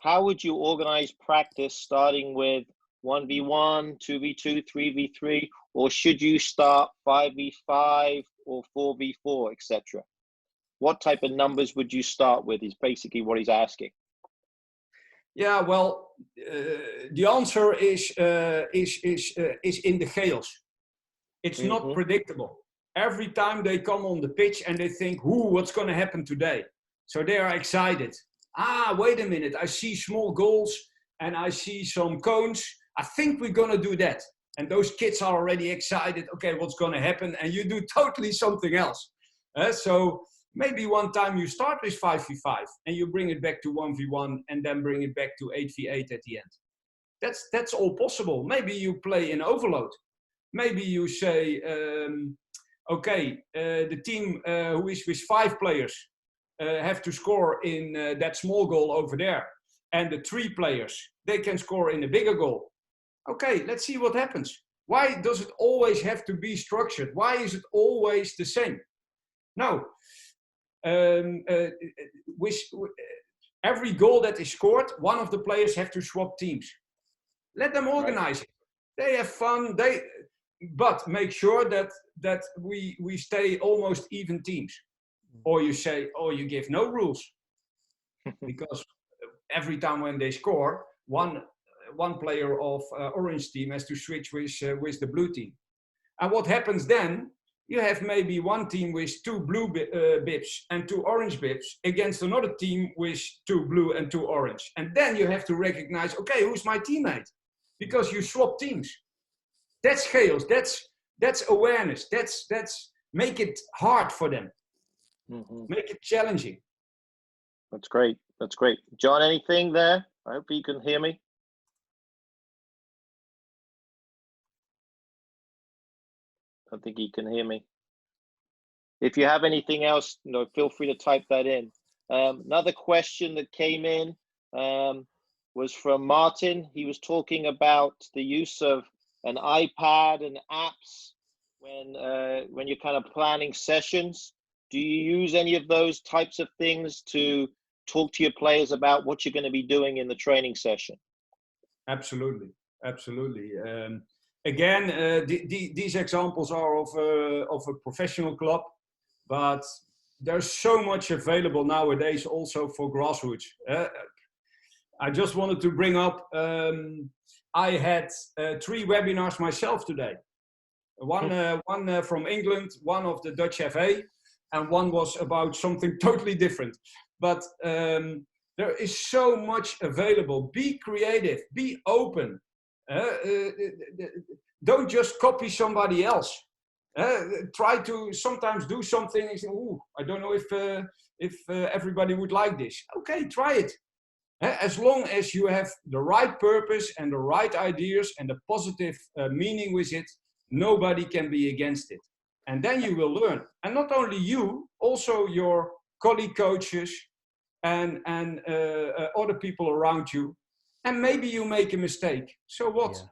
How would you organize practice starting with 1v1, 2v2, 3v3, or should you start 5v5 or 4v4, etc.? What type of numbers would you start with is basically what he's asking. Yeah, well, the answer is in the chaos. It's not predictable. Every time they come on the pitch and they think, what's going to happen today? So they are excited. Wait a minute, I see small goals and I see some cones. I think we're going to do that. And those kids are already excited. Okay, what's going to happen? And you do totally something else. So maybe one time you start with 5v5 and you bring it back to 1v1 and then bring it back to 8v8 at the end. That's all possible. Maybe you play in overload. Maybe you say, the team who is with 5 players have to score in that small goal over there. And the 3 players, they can score in a bigger goal. Okay, let's see what happens. Why does it always have to be structured? Why is it always the same? No. With every goal that is scored, one of the players have to swap teams. Let them organize it. They have fun. But make sure that we stay almost even teams. Or you say, you give no rules. Because every time when they score, one player of orange team has to switch with the blue team. And what happens then? You have maybe one team with 2 blue bibs and 2 orange bibs against another team with 2 blue and 2 orange. And then you have to recognize, okay, who's my teammate? Because you swap teams. That's chaos. That's awareness. That's make it hard for them. Make it challenging. That's great. That's great. John, anything there? I hope you can hear me. I think he can hear me. If you have anything else, feel free to type that in. Another question that came in was from Martin. He was talking about the use of an iPad and apps when you're kind of planning sessions. Do you use any of those types of things to talk to your players about what you're going to be doing in the training session? Absolutely, absolutely. Again, these examples are of a professional club, but there's so much available nowadays also for grassroots. I just wanted to bring up, I had 3 webinars myself today. One from England, one of the Dutch FA, and one was about something totally different. But there is so much available. Be creative, be open. Don't just copy somebody else. Try to sometimes do something and say, "Ooh, I don't know if everybody would like this." Okay, try it. As long as you have the right purpose and the right ideas and the positive meaning with it, nobody can be against it. And then you will learn. And not only you, also your colleague coaches and other people around you. And maybe you make a mistake. So what? Yeah.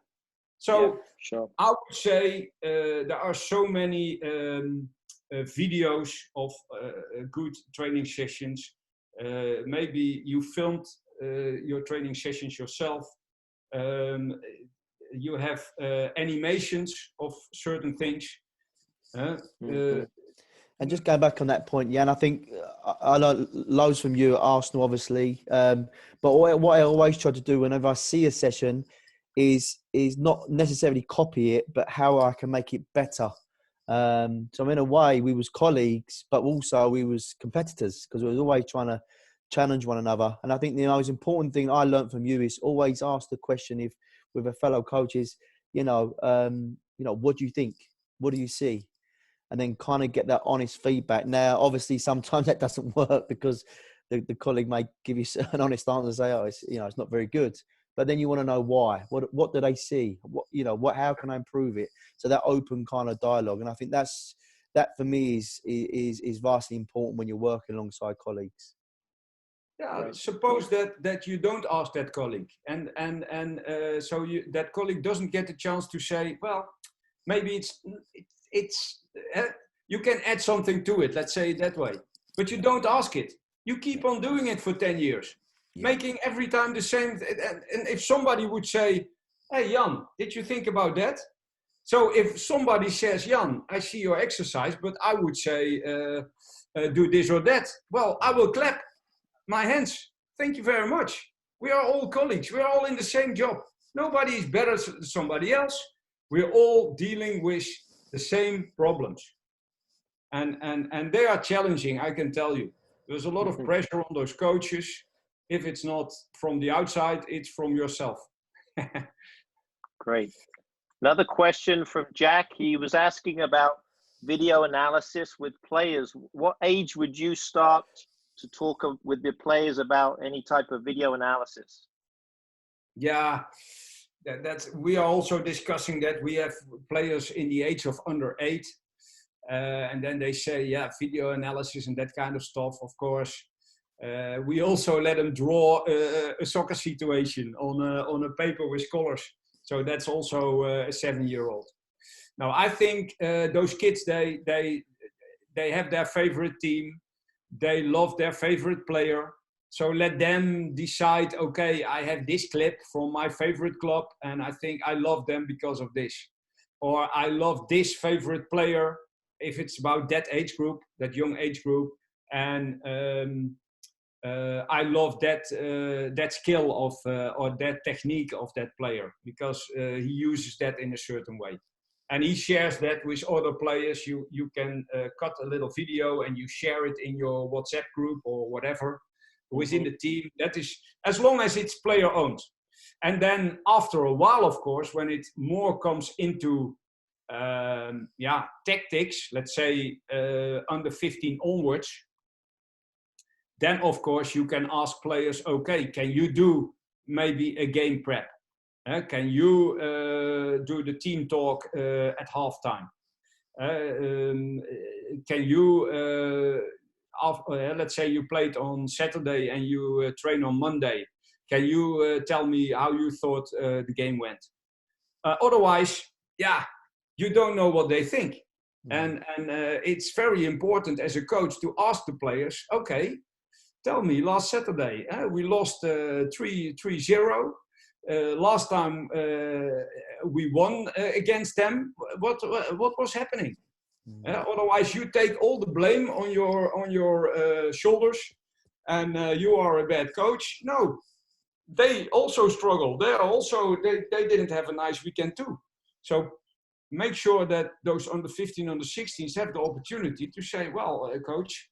So Yeah, sure. I would say there are so many videos of good training sessions. Maybe you filmed your training sessions yourself. You have animations of certain things. And just going back on that point, Jan, I think I know loads from you at Arsenal, obviously. But what I always try to do whenever I see a session is not necessarily copy it, but how I can make it better. So in a way, we was colleagues, but also we was competitors because we was always trying to challenge one another. And I think the most important thing I learned from you is always ask the question if with a fellow coach is, what do you think? What do you see? And then kind of get that honest feedback. Now, obviously, sometimes that doesn't work because the colleague may give you an honest answer and say, "Oh, it's not very good." But then you want to know why. What do they see? How can I improve it? So that open kind of dialogue, and I think that for me is vastly important when you're working alongside colleagues. Yeah, suppose that you don't ask that colleague, and so that colleague doesn't get the chance to say, well, maybe it's you can add something to it. Let's say it that way, but you don't ask it. You keep on doing it for 10 years, making every time the same. And if somebody would say, "Hey, Jan, did you think about that?" So if somebody says, "Jan, I see your exercise, but I would say do this or that," well, I will clap my hands. Thank you very much. We are all colleagues. We are all in the same job. Nobody is better than somebody else. We're all dealing with the same problems. And they are challenging, I can tell you. There's a lot of pressure on those coaches. If it's not from the outside, it's from yourself. Great. Another question from Jack. He was asking about video analysis with players. What age would you start to talk with the players about any type of video analysis? Yeah, we are also discussing that. We have players in the age of under 8. And then they say, yeah, video analysis and that kind of stuff, of course. We also let them draw a soccer situation on a paper with colors. So that's also a 7-year-old. Now, I think those kids, they have their favorite team. They love their favorite player. So let them decide, okay, I have this clip from my favorite club and I think I love them because of this. Or I love this favorite player if it's about that age group, that young age group. And I love that skill of or that technique of that player because he uses that in a certain way. And he shares that with other players. You can cut a little video and you share it in your WhatsApp group or whatever within the team. That is, as long as it's player owned. And then after a while, of course, when it more comes into tactics, let's say under 15 onwards, then of course you can ask players, okay, can you do maybe a game prep? Can you do the team talk at halftime? Can you let's say you played on Saturday and you train on Monday. Can you tell me how you thought the game went? Otherwise, yeah, you don't know what they think. And it's very important as a coach to ask the players, okay, tell me, last Saturday, we lost 3-0. Last time we won against them. What was happening? Otherwise, you take all the blame on your shoulders, and you are a bad coach. No, they also struggle. They didn't have a nice weekend too. So make sure that those under 15, under 16s have the opportunity to say, well, coach,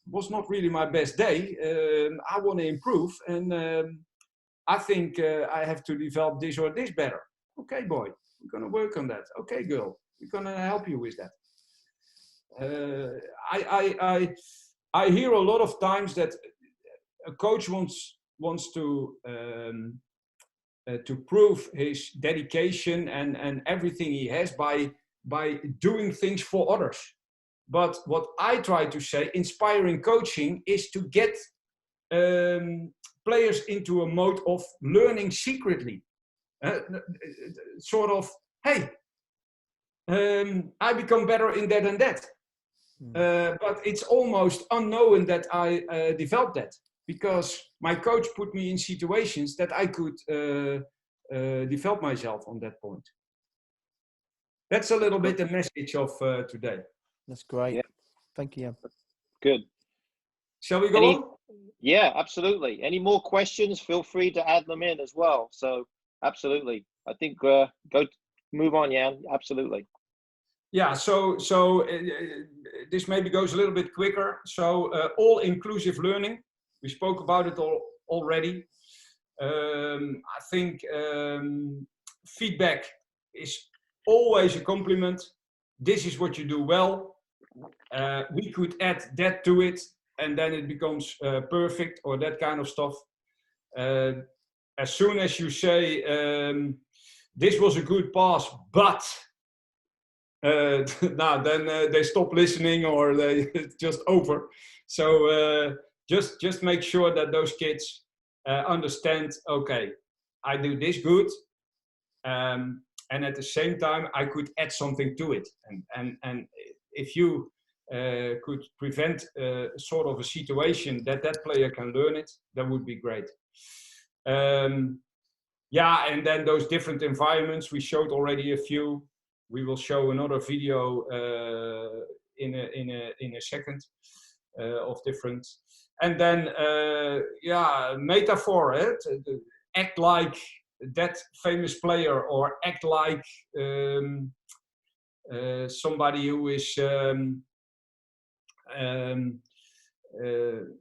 was not really my best day. I want to improve, and I think I have to develop this or this better. Okay, boy, we're going to work on that. Okay, girl, we're going to help you with that. I hear a lot of times that a coach wants to prove his dedication and everything he has by doing things for others. But what I try to say, inspiring coaching, is to get players into a mode of learning secretly. Sort of, hey, I become better in that and that. But it's almost unknown that I developed that, because my coach put me in situations that I could develop myself on that point. That's a little bit the message of today. That's great. Yeah. Thank you. Good. Shall we go on? Yeah, absolutely. Any more questions? Feel free to add them in as well. So absolutely. I think move on, Jan. Absolutely. Yeah, so this maybe goes a little bit quicker. So all-inclusive learning, we spoke about it already. I think feedback is always a compliment. This is what you do well. We could add that to it, and then it becomes perfect, or that kind of stuff. As soon as you say, this was a good pass, but now then they stop listening, or it's just over. So just make sure that those kids understand, okay, I do this good, and at the same time I could add something to it, and if you could prevent sort of a situation that player can learn it, that would be great. Yeah, and then those different environments, we showed already a few. We will show another video in a second of different. And then, yeah, metaphor, act like that famous player, or act like somebody who is,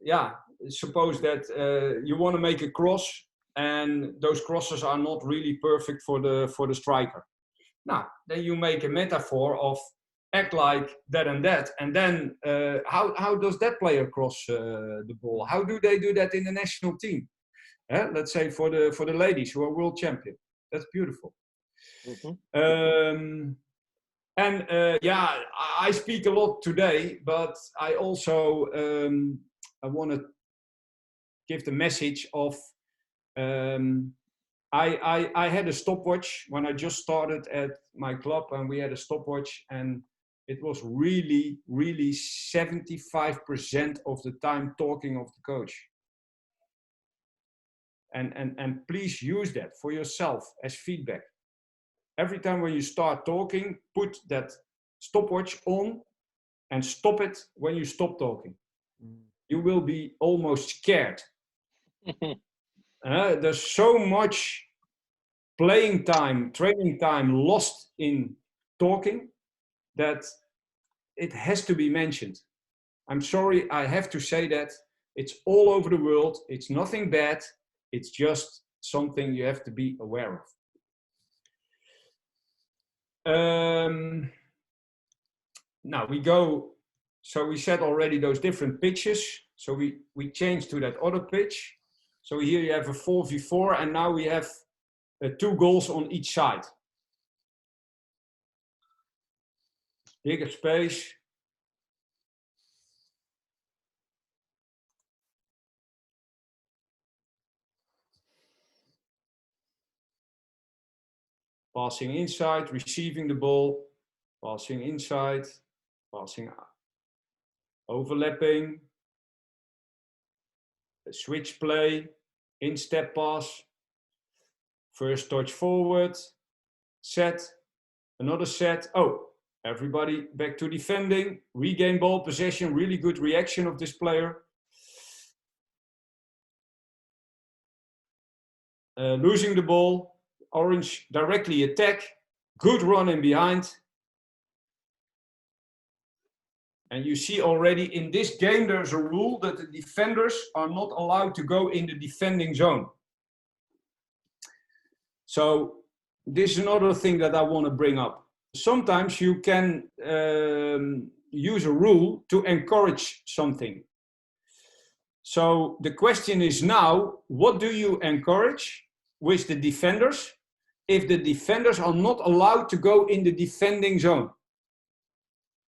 yeah, suppose that you want to make a cross, and those crosses are not really perfect for the striker. Now, then you make a metaphor of act like that and that, and then how does that player cross the ball? How do they do that in the national team? Let's say for the ladies who are world champion. That's beautiful. Mm-hmm. And yeah, I speak a lot today, but I also I want to give the message of I had a stopwatch when I just started at my club, and we had a stopwatch, and it was really 75% of the time talking of the coach. And please use that for yourself as feedback. Every time when you start talking, put that stopwatch on and stop it when you stop talking. You will be almost scared. There's so much playing time, training time lost in talking that it has to be mentioned. I'm sorry, I have to say that. It's all over the world. It's nothing bad. It's just something you have to be aware of. Now we go, so we said already those different pitches. So we changed to that other pitch. So here you have a 4v4, and now we have 2 goals on each side. Bigger space. passing inside, receiving the ball, passing inside, passing out, overlapping, a switch play, in-step pass, first touch forward, set, another set. Oh, everybody back to defending, regain ball possession, really good reaction of this player. Losing the ball, orange directly attack, good run in behind. And you see already in this game, there's a rule that the defenders are not allowed to go in the defending zone. So this is another thing that I want to bring up. Sometimes you can use a rule to encourage something. So the question is now, what do you encourage with the defenders if the defenders are not allowed to go in the defending zone?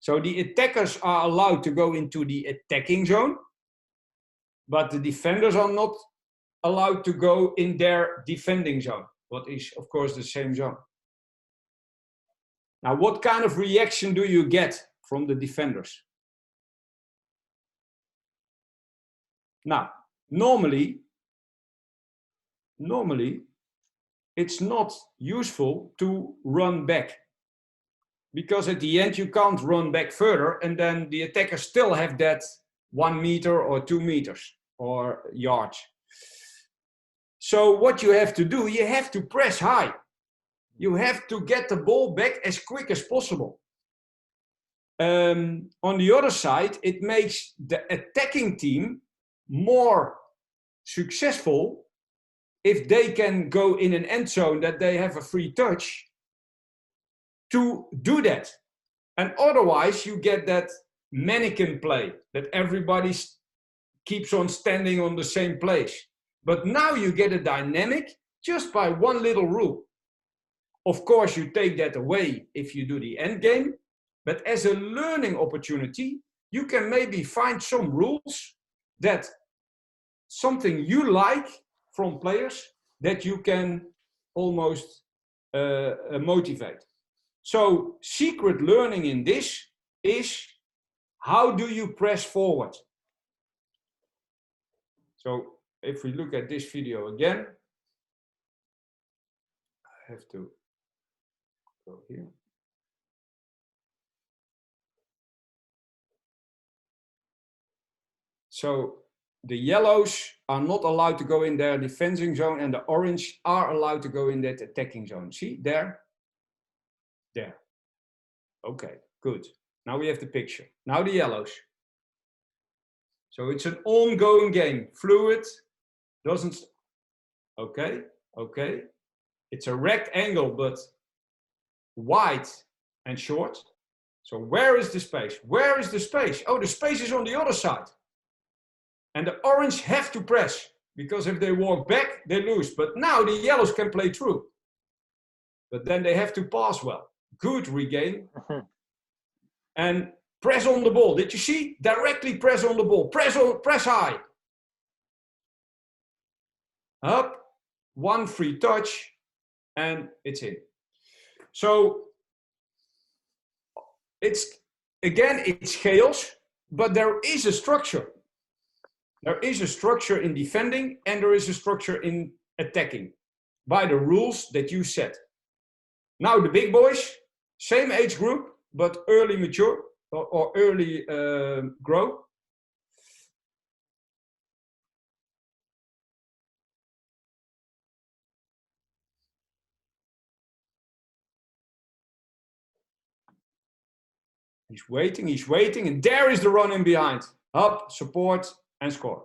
So the attackers are allowed to go into the attacking zone, but the defenders are not allowed to go in their defending zone, what is of course the same zone. Now, what kind of reaction do you get from the defenders? Now, normally, it's not useful to run back, because at the end you can't run back further and then the attackers still have that 1 meter or 2 meters or yards. So what you have to do, you have to press high. You have to get the ball back as quick as possible. On the other side, it makes the attacking team more successful if they can go in an end zone that they have a free touch to do that. And otherwise you get that mannequin play that everybody keeps on standing on the same place. But now you get a dynamic just by one little rule. Of course, you take that away if you do the end game, but as a learning opportunity, you can maybe find some rules that something you like from players that you can almost motivate. So secret learning in this is, how do you press forward? So if we look at this video again, I have to go here. So the yellows are not allowed to go in their defending zone and the orange are allowed to go in that attacking zone. See, there. There. Okay, good. Now we have the picture. Now the yellows. So it's an ongoing game. Fluid. Doesn't. Okay, okay. It's a rectangle, but wide and short. So where is the space? Where is the space? Oh, the space is on the other side. And the orange have to press, because if they walk back, they lose. But now the yellows can play through. But then they have to pass well. Good regain. And press on the ball. Did you see? Directly press on the ball. Press high. Up. One free touch. And it's in. So it's chaos, but there is a structure. There is a structure in defending and there is a structure in attacking by the rules that you set. Now the big boys, same age group, but early mature or early grow. He's waiting, and there is the run in behind. Up, support, and score.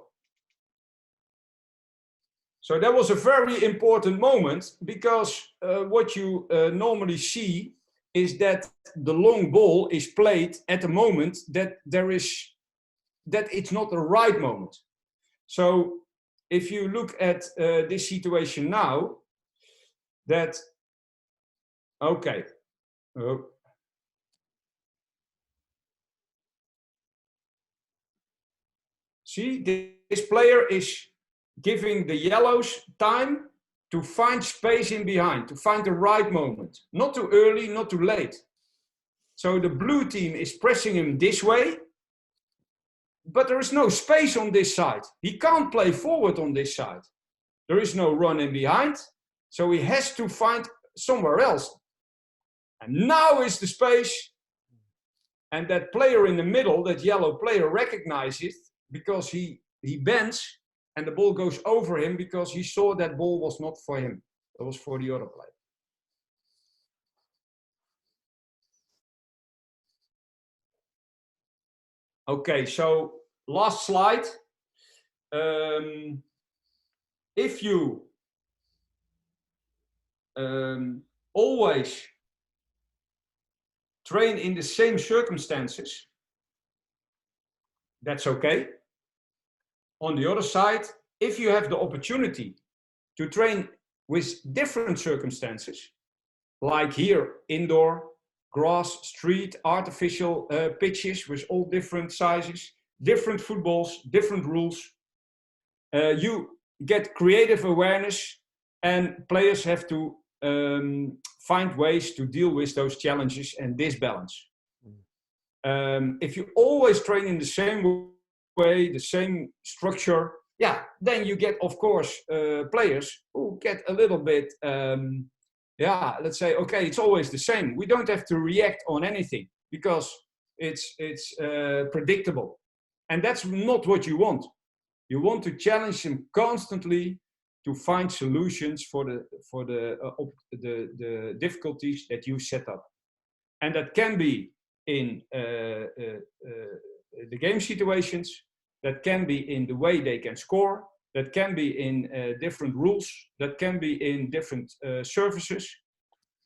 So that was a very important moment, because what you normally see is that the long ball is played at a moment that it's not the right moment. So if you look at this situation now, that, okay. See, this player is giving the yellows time to find space in behind, to find the right moment. Not too early, not too late. So the blue team is pressing him this way, but there is no space on this side. He can't play forward on this side. There is no run in behind, so he has to find somewhere else. And now is the space, and that player in the middle, that yellow player, recognizes because he bends, and the ball goes over him because he saw that ball was not for him. It was for the other player. Okay, so last slide. If you always train in the same circumstances, that's okay. On the other side, if you have the opportunity to train with different circumstances, like here, indoor, grass, street, artificial pitches with all different sizes, different footballs, different rules, you get creative awareness, and players have to find ways to deal with those challenges and disbalance. If you always train in the same way, the same structure, yeah, then you get, of course, players who get a little bit, let's say, okay, it's always the same. We don't have to react on anything because it's predictable. And that's not what you want. You want to challenge them constantly to find solutions for the difficulties that you set up. And that can be in the game situations, that can be in the way they can score, that can be in different rules, that can be in different services,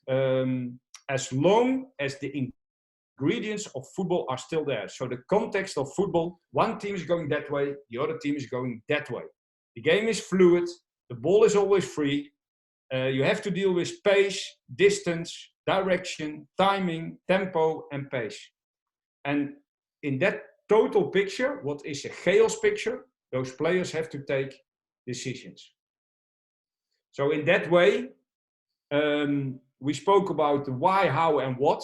as long as the ingredients of football are still there. So the context of football, one team is going that way, the other team is going that way. The game is fluid, the ball is always free. You have to deal with pace, distance, direction, timing, tempo, and pace. And in that total picture, what is a chaos picture, those players have to take decisions. So in that way, we spoke about the why, how, and what.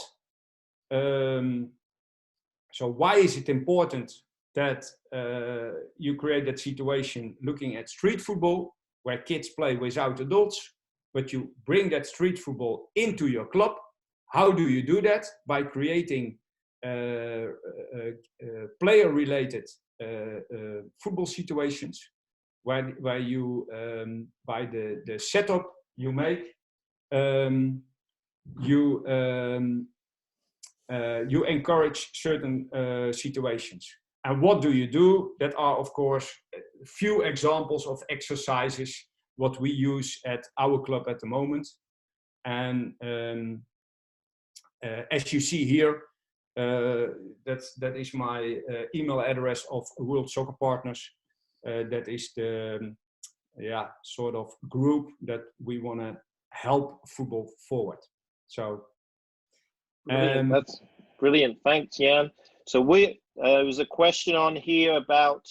So why is it important that you create that situation looking at street football, where kids play without adults, but you bring that street football into your club? How do you do that? By creating player-related football situations, where you, by the setup you make, you encourage certain situations. And what do you do? That are, of course, a few examples of exercises, what we use at our club at the moment. And as you see here, that is my email address of World Soccer Partners. That is the sort of group that we want to help football forward. So brilliant. That's brilliant. Thanks, Jan. So there was a question on here about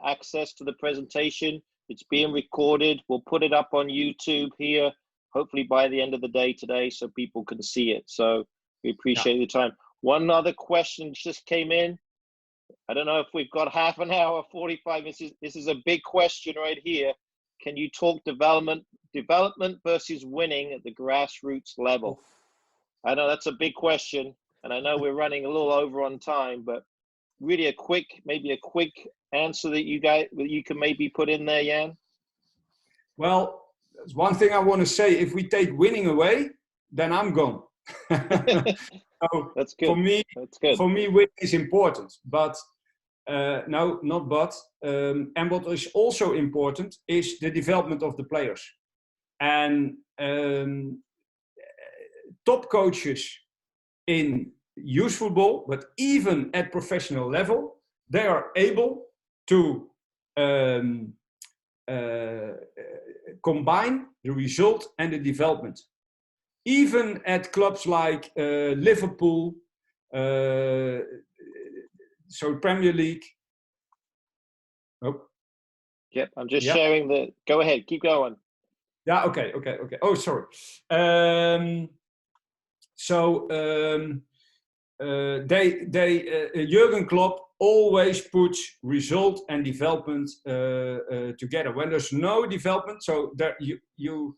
access to the presentation. It's being recorded. We'll put it up on YouTube here, hopefully by the end of the day today, so people can see it. So we appreciate your time. One other question just came in. I don't know if we've got half an hour, 45 minutes. This is a big question right here. Can you talk development versus winning at the grassroots level? I know that's a big question, and I know we're running a little over on time, but really maybe a quick answer that you can maybe put in there, Jan? Well, there's one thing I want to say. If we take winning away, then I'm gone. So that's good. For me, winning is important, but no, not but. And what is also important is the development of the players. And top coaches in youth football, but even at professional level, they are able to combine the result and the development. Even at clubs like Liverpool, so Premier League. Oh. Yep, I'm just sharing go ahead, keep going. Yeah. Okay. Oh, sorry. Jurgen Klopp always puts result and development together. When there's no development, so there you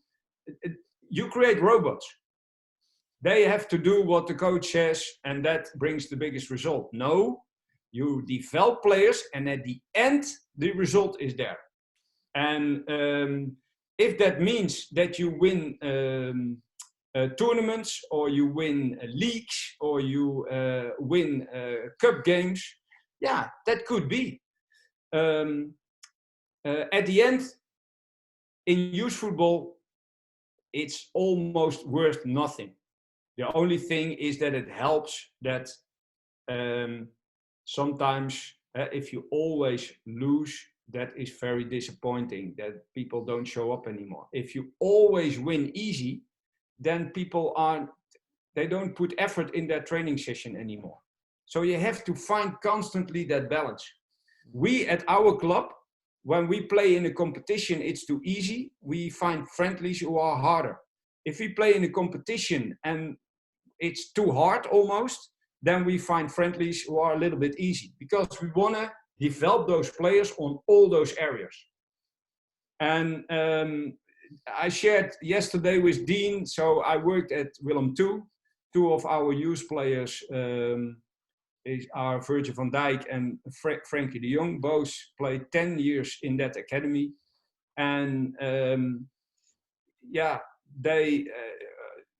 create robots. They have to do what the coach says, and that brings the biggest result. No, you develop players, and at the end, the result is there. And if that means that you win tournaments, or you win leagues, or you win cup games, yeah, that could be. At the end, in youth football, it's almost worth nothing. The only thing is that it helps that sometimes if you always lose, that is very disappointing, that people don't show up anymore. If you always win easy, then people they don't put effort in their training session anymore. So you have to find constantly that balance. We at our club, when we play in a competition, it's too easy. We find friendlies who are harder. If we play in a competition and it's too hard almost, then we find friendlies who are a little bit easy, because we want to develop those players on all those areas. And I shared yesterday with Dean, so I worked at Willem II. Two of our youth players are Virgil van Dijk and Frankie de Jong. Both played 10 years in that academy. And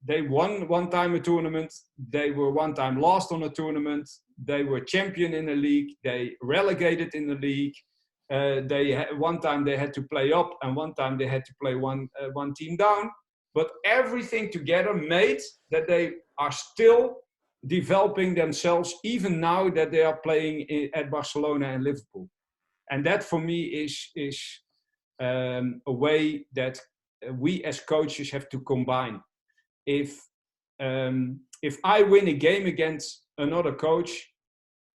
they won one time a tournament. They were one time lost on a tournament. They were champion in the league. They relegated in the league. One time they had to play up, and one time they had to play one team down. But everything together made that they are still developing themselves, even now that they are playing at Barcelona and Liverpool. And that for me is a way that we as coaches have to combine. If I win a game against another coach,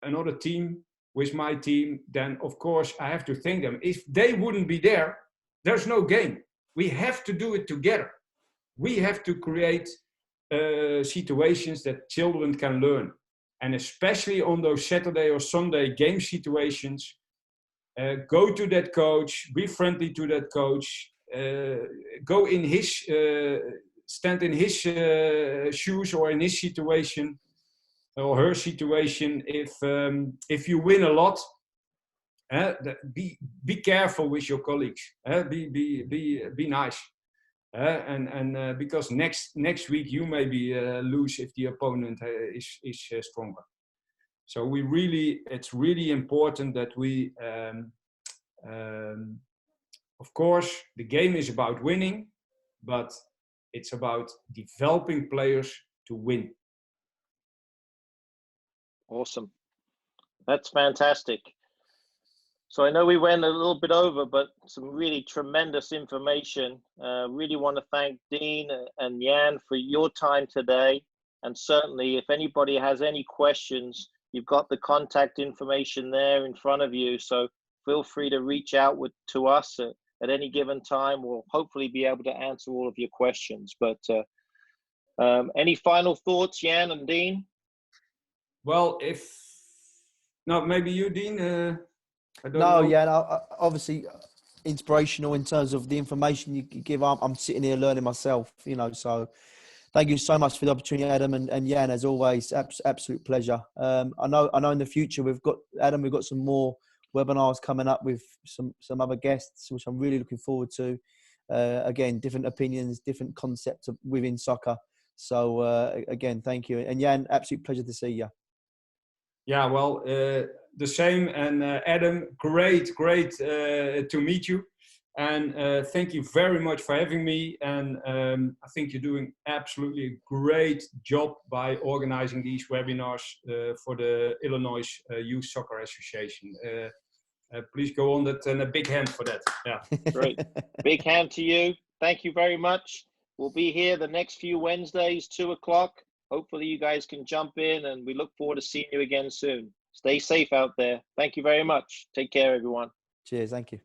another team with my team, then of course I have to thank them. If they wouldn't be there, there's no game. We have to do it together. We have to create situations that children can learn. And especially on those Saturday or Sunday game situations, go to that coach, be friendly to that coach, go in his, stand in his shoes or in his situation or her situation. If you win a lot, be careful with your colleagues. Be nice. Because next week you maybe lose if the opponent is stronger. So it's really important that we, of course, the game is about winning, but it's about developing players to win. Awesome. That's fantastic. So I know we went a little bit over, but some really tremendous information. Really want to thank Dean and Jan for your time today. And certainly if anybody has any questions, you've got the contact information there in front of you. So feel free to reach out to us at any given time. We'll hopefully be able to answer all of your questions. But any final thoughts, Jan and Dean? Well, maybe you, Dean. Obviously inspirational in terms of the information you give. I'm sitting here learning myself, so thank you so much for the opportunity, Adam and Jan, as always. Absolute pleasure. I know in the future we've got some more webinars coming up with some other guests, which I'm really looking forward to. Again, different opinions, different concepts within soccer. So again, thank you. And Jan, absolute pleasure to see you. Yeah, well, the same. And Adam, great to meet you. And thank you very much for having me. And I think you're doing absolutely a great job by organizing these webinars for the Illinois Youth Soccer Association. Please go on that, and a big hand for that. Yeah. Great. Big hand to you. Thank you very much. We'll be here the next few Wednesdays, 2 o'clock. Hopefully you guys can jump in, and we look forward to seeing you again soon. Stay safe out there. Thank you very much. Take care, everyone. Cheers. Thank you.